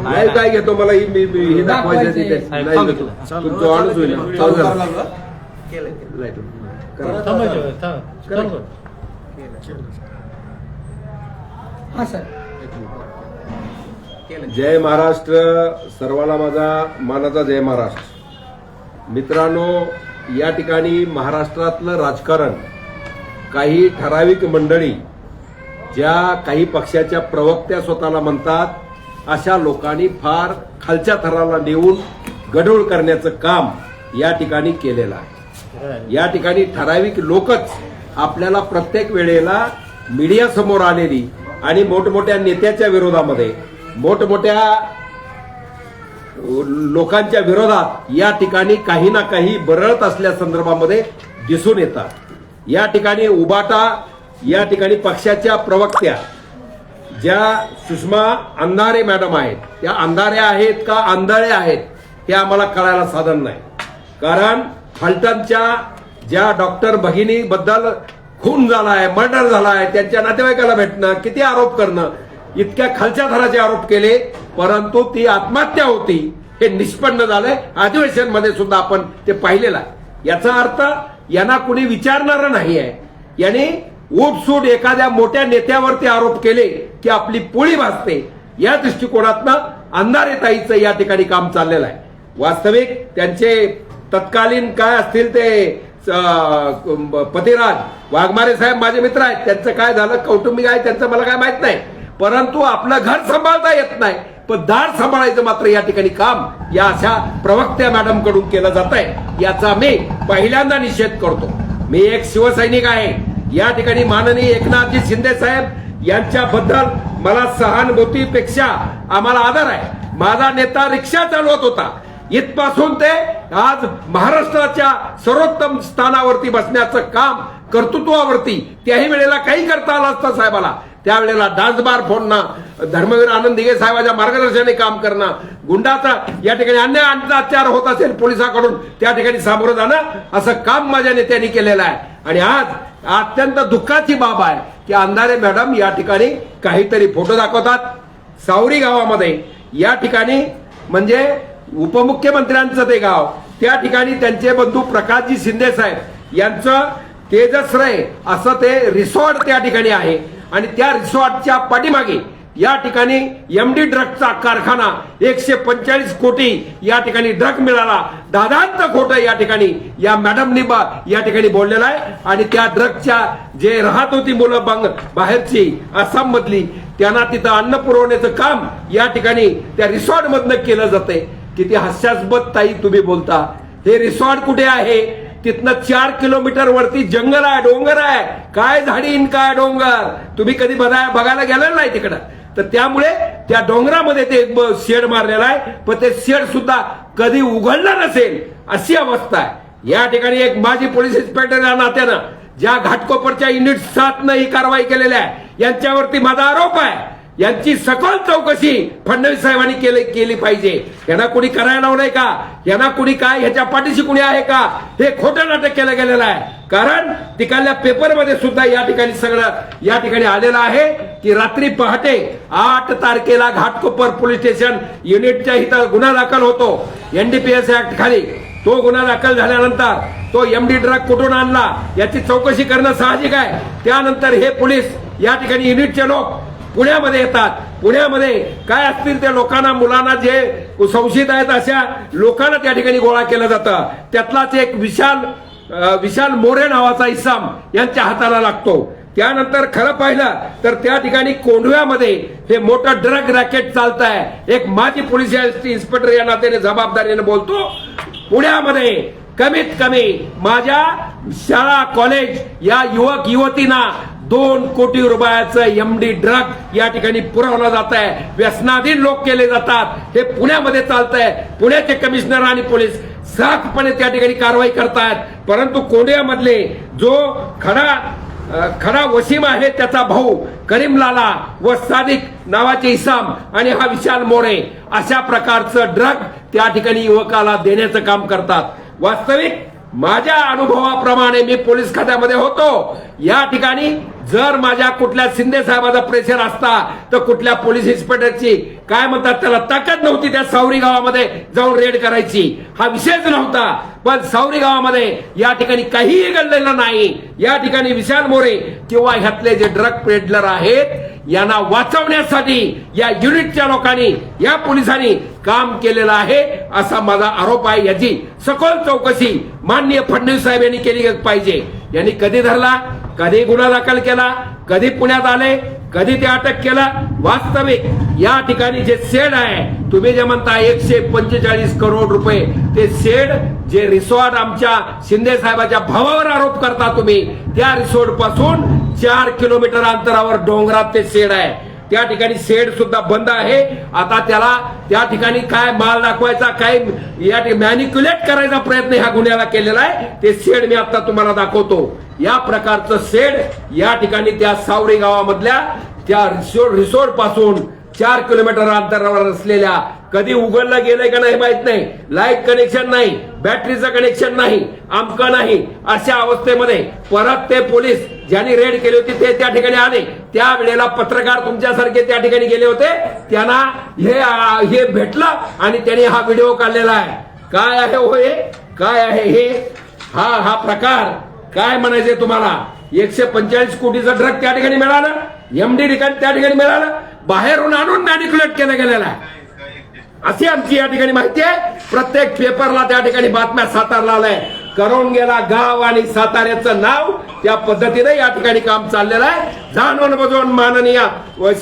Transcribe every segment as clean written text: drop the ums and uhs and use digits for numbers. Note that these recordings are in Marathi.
नाही काय घेतो मला ही दाखवायचं ते नाही घेतो तुमचं ऑनच होईल चालू झालं हा सर. जय महाराष्ट्र. सर्वांना माझा मानाचा जय महाराष्ट्र. मित्रांनो, या ठिकाणी महाराष्ट्रातलं राजकारण काही ठराविक मंडळी ज्या काही पक्षाच्या प्रवक्त्या स्वतःला म्हणतात अशा लोकांनी फार खालच्या थराला नेऊन गढूळ करण्याचं काम या ठिकाणी केलेलं आहे. या ठिकाणी ठराविक लोकच आपल्याला प्रत्येक वेळेला मीडिया समोर आलेली आणि मोठमोठ्या नेत्याच्या विरोधामध्ये मोठमोठ्या लोकांच्या विरोधात या ठिकाणी काही ना काही बरळत असल्या संदर्भामध्ये दिसून येतात. या ठिकाणी उबाटा या ठिकाणी पक्षाच्या प्रवक्त्या ज्या सुषमा अंधारे मॅडम आहेत त्या अंधाऱ्या आहेत का आंधळे आहेत हे आम्हाला कळायला साधन नाही. कारण फलटणच्या ज्या डॉक्टर भगिनी बद्दल खून झाला आहे, मर्डर झाला आहे, त्यांच्या नातेवाईकाला भेटणं, किती आरोप करणं, इतक्या खालच्या थराचे आरोप केले, परंतु ती आत्महत्या होती हे निष्पन्न झालंय. अधिवेशनमध्ये सुद्धा आपण ते पाहिलेलं आहे. याचा अर्थ यांना कुणी विचारणारं नाही आहे. याने उठसूट एखाद्या मोठ्या नेत्यावरती आरोप केले की आपली पोळी भासते. या दृष्टिकोनातनं अंधारेताईचं या ठिकाणी काम चाललेलं आहे. वास्तविक त्यांचे तत्कालीन काय असतील ते पतिराज वाघमारे साहेब माझे मित्र आहेत. त्यांचं काय झालं, कौटुंबिक आहे त्यांचं मला काय माहित नाही, परंतु आपलं घर सांभाळता येत नाही पण दार सांभाळायचं मात्र या ठिकाणी काम या अशा प्रवक्त्या मॅडम कडून केलं जात आहे. याचा मी पहिल्यांदा निषेध करतो. मी एक शिवसैनिक आहे. या ठिकाणी माननीय एकनाथजी शिंदे साहेब यांच्याबद्दल मला सहानुभूतीपेक्षा आम्हाला आदर आहे. माझा नेता रिक्षा चालवत होता, इथपासून ते आज महाराष्ट्राच्या सर्वोत्तम स्थानावरती बसण्याचं काम कर्तृत्वावरती त्याही वेळेला काही करता आलं असतं साहेबाला. त्यावेळेला डान्स बार फोडणं, धर्मवीर आनंद दिघे साहेबांच्या मार्गदर्शनाने काम करणं, गुंडाचा या ठिकाणी अन्याय अत्याचार होत असेल पोलिसांकडून त्या ठिकाणी सामोरं जाणं, असं काम माझ्या नेत्यांनी केलेलं आहे. आणि आज अत्यंत दुःखाची बाब आहे की अंधारे मॅडम या ठिकाणी काहीतरी फोटो दाखवतात. सावरी गावामध्ये या ठिकाणी म्हणजे उपमुख्यमंत्र्यांचं ते गाव, त्या ठिकाणी त्यांचे बंधू प्रकाशजी शिंदे साहेब यांचं तेजश्रय असं ते रिसॉर्ट त्या ठिकाणी आहे आणि त्या रिसॉर्टच्या पाठीमागे या ठिकाणी एमडी ड्रगचा कारखाना 145 कोटी या ठिकाणी ड्रग मिळाला. दादांत खोटं या ठिकाणी या मॅडमनी या ठिकाणी बोललेलं आहे. आणि त्या ड्रगच्या जे राहत होती मुलं बाहेरची आसाम मधली त्यांना तिथं अन्न पुरवण्याचं काम या ठिकाणी त्या रिसॉर्ट मधनं केलं जाते. किती हास्यास्पद ताई तुम्ही बोलता. हे रिसॉर्ट कुठे आहे? तिथनं 4 किलोमीटर वरती जंगल आहे, डोंगर आहे. काय झाडीन काय डोंगर, तुम्ही कधी बघायला गेलेलं नाही तिकडं. तर त्यामुळे त्या डोंगरामध्ये ते शेड मारलेला आहे, पण ते शेड सुद्धा कधी उघडलं नसेल अशी अवस्था आहे. या ठिकाणी एक माजी पोलीस इन्स्पेक्टर या नात्यानं ज्या घाटकोपरच्या युनिट 7नं ही कारवाई केलेली आहे यांच्यावरती माझा आरोप आहे. यांची सखोल चौकशी फडणवीस साहेबांनी केली पाहिजे. यांना कुणी करायला लावलंय का? यांना कुणी काय ह्याच्या पाठीशी कुणी आहे का? हे खोटं नाटक केलं गेलेलं आहे. कारण तिकडल्या पेपरमध्ये सुद्धा या ठिकाणी सगळं या ठिकाणी आलेलं आहे की रात्री पहाटे 8 तारखेला घाटकोपर पोलीस स्टेशन युनिटच्या इथं गुन्हा दाखल होतो एनडीपीएस ऍक्ट खाली. तो गुन्हा दाखल झाल्यानंतर तो एमडी ड्रग कुठून आणला याची चौकशी करणं साहजिक आहे. त्यानंतर हे पोलीस या ठिकाणी युनिटचे लोक पुण्यामध्ये येतात. पुण्यामध्ये काय असतील त्या लोकांना, मुलांना जे संशयित आहेत अशा लोकांना त्या ठिकाणी गोळा केलं जातं. त्यातलाच एक विशाल मोरे नावाचा इसाम यांच्या हाताला लागतो. त्यानंतर खरं पाहिलं तर त्या ठिकाणी कोंढव्यामध्ये हे मोठं ड्रग रॅकेट चालत आहे. एक माजी पोलीस इन्स्पेक्टर या नात्याने जबाबदारीने बोलतो. पुण्यामध्ये कमीत कमी माझ्या शाळा कॉलेज या युवक युवतींना 2 कोटी रुपयाचं एमडी ड्रग या ठिकाणी पुरवला जात आहे. व्यसनाधीन लोक केले जातात. हे पुण्यामध्ये चालत आहे. पुण्याचे कमिशनर आणि पोलीस साखपणे त्या ठिकाणी कारवाई करतायत. परंतु कोंढव्यामधले जो खरा वसीम आहे त्याचा भाऊ करीमलाला व सादिक नावाचे इसाम आणि हा विशाल मोरे अशा प्रकारचं ड्रग त्या ठिकाणी युवकाला देण्याचं काम करतात. वास्तविक माझ्या अनुभवाप्रमाणे मी पोलीस खात्यामध्ये होतो, या ठिकाणी जर माझ्या कुठल्या शिंदे साहेबाचा प्रेशर असता तर कुठल्या पोलीस इन्स्पेक्टरची काय म्हणतात त्याला ताकद नव्हती त्या सावरी गावामध्ये जाऊन रेड करायची, हा विषयच नव्हता. पण सावरी गावामध्ये या ठिकाणी काहीही घडलेलं नाही. या ठिकाणी विशाल मोरे किंवा ह्यातले जे ड्रग पेडलर आहेत यांना वाचवण्यासाठी या युनिटच्या लोकांनी, या पोलिसांनी काम केलेलं आहे असा माझा आरोप आहे. याची सखोल चौकशी माननीय फडणवीस साहेब यांनी केली पाहिजे. यांनी कधी धरला, कधी गुन्हा दाखल केला, कधी पुण्यात आले, कधी ते अटक केला. वास्तविक या ठिकाणी जे शेड आहे, तुम्ही जे म्हणता 145 करोड रुपये, ते शेड जे रिसॉर्ट आमच्या शिंदे साहेबाच्या भावावर आरोप करता तुम्ही, त्या रिसॉर्ट पासून 4 किलोमीटर अंतरावर डोंगरात ते शेड आहे. त्या ठिकाणी शेड सुद्धा बंद आहे. आता त्याला त्या ठिकाणी काय माल दाखवायचा, काय या मॅनिक्युलेट करायचा प्रयत्न ह्या गुन्ह्याला केलेला आहे. ते शेड मी आता तुम्हाला दाखवतो. या प्रकारचं शेड या ठिकाणी त्या सावरी गावामधल्या त्या रिसोर्ट पासून 4 किलोमीटर अंतरावर असलेल्या, कधी उघडलं गेलंय का नाही माहित नाही, लाईट कनेक्शन नाही, बॅटरीचं कनेक्शन नाही, आमकं नाही, अशा अवस्थेमध्ये परत ते पोलीस ज्यांनी रेड केली होती ते त्या ठिकाणी आले. त्यावेळेला पत्रकार तुमच्यासारखे त्या ठिकाणी गेले होते, त्यांना हे भेटलं आणि त्यांनी हा व्हिडिओ काढलेला आहे. काय आहे हो हे, काय आहे हे, हा प्रकार काय म्हणायचंय तुम्हाला? 145 कोटीचा ड्रग त्या ठिकाणी मिळाला, एमडी ठिकाणी त्या ठिकाणी मिळालं, बाहेरून आणून मॅनिक्युलेट केलं गेलेलं आहे अशी आमची या ठिकाणी माहिती आहे. प्रत्येक पेपरला त्या ठिकाणी बातम्या सातारला आलाय. करून गेला गाव आणि साताऱ्याचं नाव, त्या पद्धतीने या ठिकाणी काम चाललेलं आहे. जाणून बुजून माननीय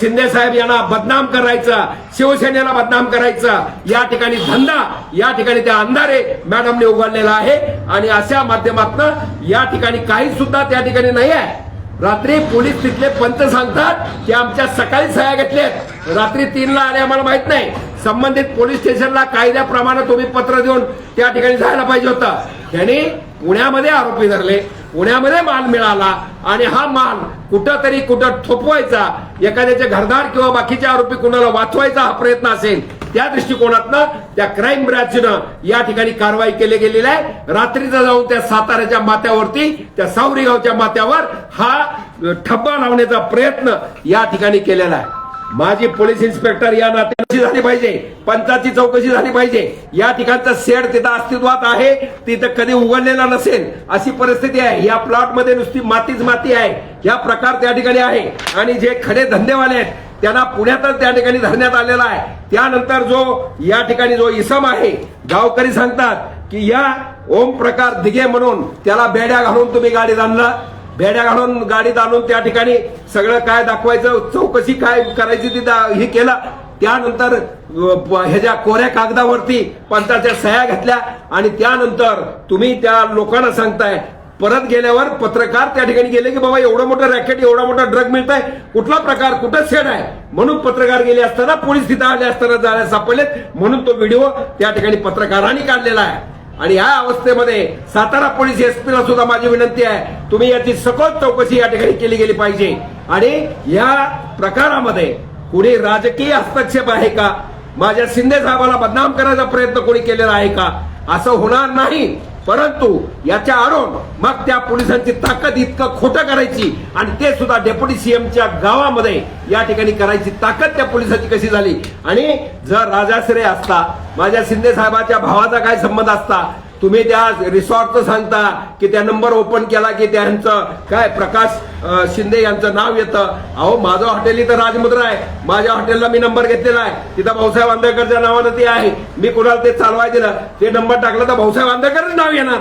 शिंदे साहेब यांना बदनाम करायचं, शिवसेनेला बदनाम करायचं, या ठिकाणी धंदा या ठिकाणी त्या अंधारे मॅडमने उघडलेला आहे. आणि अशा माध्यमातून या ठिकाणी काही सुद्धा त्या ठिकाणी नाही आहे. रात्री पोलीस तिथले पंच सांगतात की आमच्या सकाळी सह्या घेतल्यात, रात्री 3ला आले, आम्हाला माहित नाही. संबंधित पोलीस स्टेशनला कायद्याप्रमाणे तुम्ही पत्र देऊन त्या ठिकाणी जायला पाहिजे होतं. त्यांनी पुण्यामध्ये आरोपी धरले, पुण्यामध्ये माल मिळाला आणि हा माल कुठं थोपवायचा, एखाद्याचे घरदार किंवा बाकीचे आरोपी कुणाला वाचवायचा हा प्रयत्न असेल, त्या दृष्टिकोनातनं त्या क्राईम ब्रँचनं या ठिकाणी कारवाई केली गेलेली आहे. रात्रीचा जाऊन त्या साताऱ्याच्या माथ्यावरती, त्या सावरी गावच्या माथ्यावर हा ठप्पा लावण्याचा प्रयत्न या ठिकाणी केलेला आहे. माझी पोलीस इन्स्पेक्टर या नात्याची झाली पाहिजे, पंचाची चौकशी झाली पाहिजे. या ठिकाणचा शेड तिथं अस्तित्वात आहे, तिथं कधी उघडलेला नसेल अशी परिस्थिती आहे. या प्लॉट मध्ये नुसती मातीच माती आहे, या प्रकार त्या ठिकाणी आहे. आणि जे खडे धंदेवाले आहेत त्यांना पुण्यातच त्या ठिकाणी धरण्यात आलेला आहे. त्यानंतर जो या ठिकाणी जो इसम आहे, गावकरी सांगतात की या ओम प्रकार दिघे म्हणून त्याला बेड्या घालून तुम्ही गाडीत आणलं, बेड्या घालून गाडीत आणून त्या ठिकाणी सगळं काय दाखवायचं, चौकशी काय करायची ती हे केलं. त्यानंतर ह्याच्या कोऱ्या कागदावरती पंचाच्या सह्या घेतल्या आणि त्यानंतर तुम्ही त्या लोकांना सांगताय. परत गेल्यावर पत्रकार त्या ठिकाणी गेले की बाबा एवढं मोठं रॅकेट, एवढा मोठा ड्रग मिळतंय, कुठला प्रकार, कुठं शेड आहे, म्हणून पत्रकार गेले असताना पोलीस तिथं आले असताना जायला सापडलेत, म्हणून तो व्हिडिओ त्या ठिकाणी पत्रकारांनी काढलेला आहे. आणि या अवस्थेमध्ये सातारा पोलीस एसपीला सुद्धा माझी विनंती आहे, तुम्ही याची सखोल चौकशी या ठिकाणी केली गेली पाहिजे. आणि या प्रकारामध्ये कुणी राजकीय हस्तक्षेप आहे का, माझ्या शिंदे साहेबाला बदनाम करायचा प्रयत्न कोणी केलेला आहे का, असं होणार नाही. परंतु याच्या आडून मग त्या पोलिसांची ताकद इतकं खोटं करायची आणि ते सुद्धा डेप्युटी सीएमच्या गावामध्ये या ठिकाणी करायची ताकद त्या पोलिसांची कशी झाली. आणि जर राजाश्रय असता, माझ्या शिंदे साहेबाच्या भावाचा काय संबंध असता, तुम्ही त्या रिसॉर्टचं सांगता की त्या नंबर ओपन केला की त्यांचं काय प्रकाश शिंदे यांचं नाव येतं. अहो माझं हॉटेल इथं राजमुद्रा आहे, माझ्या हॉटेलला मी नंबर घेतलेला आहे, तिथं भाऊसाहेब आंबेडकरच्या नावानं ते आहे. मी कुणाला ते चालवाय दिलं, ते नंबर टाकलं तर भाऊसाहेब आंबेडकरच नाव येणार,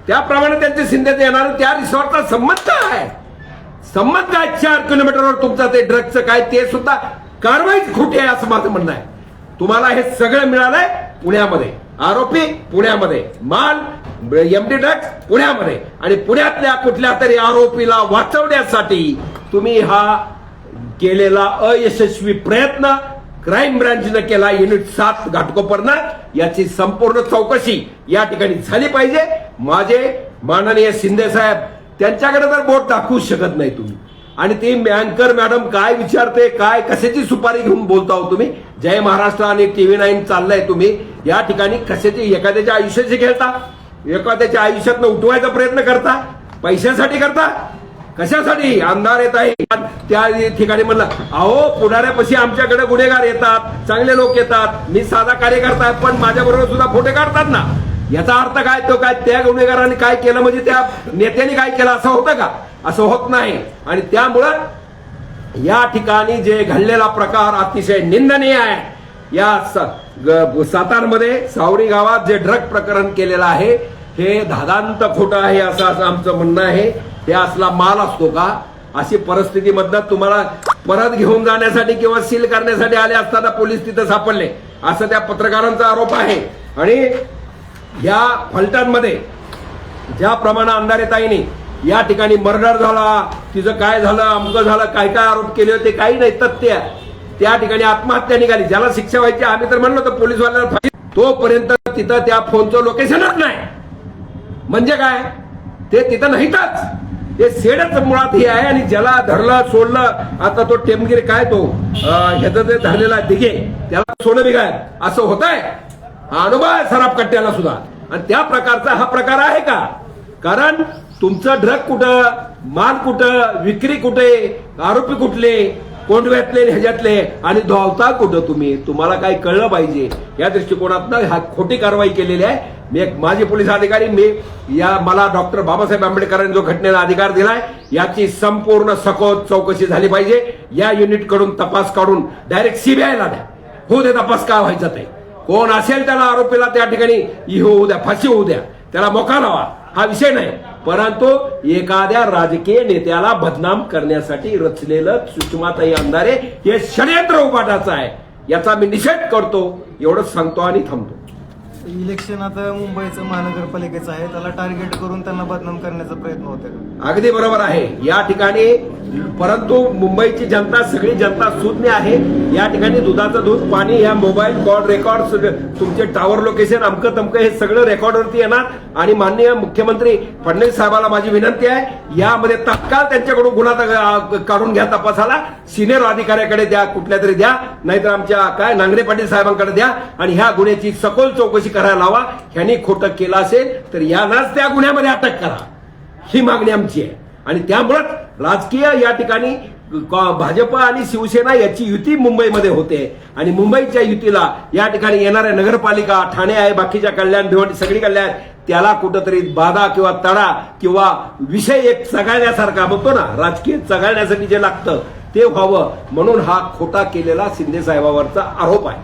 त्याप्रमाणे त्यांचे शिंदेचे येणार. त्या रिसॉर्टचा संबंध काय आहे, संबंध काय 4 किलोमीटरवर तुमचं ते ड्रगचं काय, ते सुद्धा कारवाईच खोटी आहे असं माझं म्हणणं आहे. तुम्हाला हे सगळं मिळालंय पुण्यामध्ये, आरोपी पुण्यामध्ये, माल एमडी ड्रग्ज पुण्यामध्ये, आणि पुण्यातल्या कुठल्या तरी आरोपीला वाचवण्यासाठी तुम्ही हा केलेला अयशस्वी प्रयत्न क्राईम ब्रँचने केला, युनिट 7 घाटकोपरनं, याची संपूर्ण चौकशी या ठिकाणी झाली पाहिजे. माझे माननीय शिंदे साहेब त्यांच्याकडे तर बोट दाखवू शकत नाही तुम्ही. आणि ती अँकर मॅडम काय विचारते, काय कशाची सुपारी घेऊन बोलता हो तुम्ही. जय महाराष्ट्र आणि TV9 चाललंय, तुम्ही या ठिकाणी कशाची एखाद्याच्या आयुष्याशी खेळता, एखाद्याच्या आयुष्यातनं उठवायचा प्रयत्न करता, पैशासाठी करता, कशासाठी? आमदार येत आहे त्या ठिकाणी म्हणलं, अहो पुढाऱ्यापाशी आमच्याकडे गुन्हेगार येतात, चांगले लोक येतात, मी साधा कार्यकर्ता आहे, पण माझ्या बरोबर सुद्धा फोटो काढतात ना. याचा अर्थ काय? तो काय त्या गुन्हेगारांनी काय केलं म्हणजे त्या नेत्यांनी काय केलं असं होतं का? असं होत नाही. आणि त्यामुळं या ठिकाणी जे घडलेला प्रकार अतिशय निंदनीय आहे. या सातारमध्ये सावरी गावात जे ड्रग प्रकरण केलेलं आहे हे धादांत खोटं आहे असं आमचं म्हणणं आहे. हे असला माल असतो का? अशी परिस्थितीमधनं तुम्हाला परत घेऊन जाण्यासाठी किंवा सील करण्यासाठी आले असताना पोलीस तिथं सापडले असं त्या पत्रकारांचा आरोप आहे. आणि या फलटणमध्ये ज्या प्रमाणे अंधारेताईंनी या ठिकाणी मर्डर झाला, तिचं काय झालं, अमकं झालं, काय काय आरोप केले होते काही नाही, तथ्य त्या ठिकाणी आत्महत्या निघाली. ज्याला शिक्षा व्हायची आम्ही तर म्हणलो होतो पोलीसवाल्याला फाशी, तोपर्यंत तिथं त्या फोनचं लोकेशनच नाही. म्हणजे काय? ते तिथं नाहीतच. ते सेडच मुळात हे आहे. आणि ज्याला धरलं सोडलं, आता तो टेमगिरी काय तो ह्याचं जे धरलेला दिघे त्याला सोनं बिघाय असं होत आहे. हा अनुभव आहे सराफ कट्ट्याला सुद्धा. आणि त्या प्रकारचा हा प्रकार आहे का? कारण तुमचं ड्रग कुठं, माल कुठं, विक्री कुठे, आरोपी कुठले, कोंडव्यातले ह्याच्यातले, आणि धावता कुठं तुम्ही? तुम्हाला काय कळलं पाहिजे. या दृष्टिकोनातनं हा खोटी कारवाई केलेली आहे. मी एक माजी पोलीस अधिकारी, मला डॉक्टर बाबासाहेब आंबेडकरांनी जो घटनेला अधिकार दिलाय याची संपूर्ण सखोल चौकशी झाली पाहिजे. या युनिट कडून तपास काढून डायरेक्ट सीबीआयला द्या, होऊ दे तपास काय व्हायचं ते. कोण असेल त्याला आरोपीला त्या ठिकाणी होऊ द्या, फाशी होऊ द्या, त्याला मोका लावा, हा विषय नाही. परंतु एखाद्या राजकीय नेत्याला बदनाम करण्यासाठी रचलेलं सुषमाताई अंधारे हे षडयंत्र उभाटाचं आहे. याचा मी निषेध करतो. एवढंच सांगतो आणि थांबतो. इलेक्शन आता मुंबईचं महानगरपालिकेचं आहे, त्याला टार्गेट करून त्यांना बदनाम करण्याचा प्रयत्न होतोय. अगदी बरोबर आहे या ठिकाणी. परंतु मुंबईची जनता सगळी जनता सुज्ञ आहे. या ठिकाणी दुधाचं दूध, पाणी, या मोबाईल कॉल रेकॉर्ड, तुमचे टावर लोकेशन, अमकं तमकं हे सगळं रेकॉर्डवरती येणार. आणि माननीय मुख्यमंत्री फडणवीस साहेबाला माझी विनंती आहे, यामध्ये तत्काळ त्यांच्याकडून गुन्हा काढून घ्या, तपासाला सिनियर अधिकाऱ्याकडे द्या, कुठल्या तरी द्या, नाहीतर आमच्या काय नांगरे पाटील साहेबांकडे द्या. आणि ह्या गुन्ह्याची सखोल चौकशी करायला लावा. ह्यांनी खोटं केलं असेल तर यालाच त्या गुन्ह्यामध्ये अटक करा, ही मागणी आमची आहे. आणि त्यामुळे राजकीय या ठिकाणी भाजप आणि शिवसेना याची युती मुंबईमध्ये होते. आणि मुंबईच्या युतीला या ठिकाणी येणाऱ्या नगरपालिका, ठाणे आहे, बाकीच्या कल्याण, भिवंडी सगळी कल्याण, त्याला कुठंतरी बाधा किंवा तडा किंवा विषय एक चघळण्यासारखा म्हणतो ना, राजकीय चघळण्यासाठी जे लागतं ते व्हावं म्हणून हा खोटा केलेला शिंदे साहेबांवरचा आरोप आहे.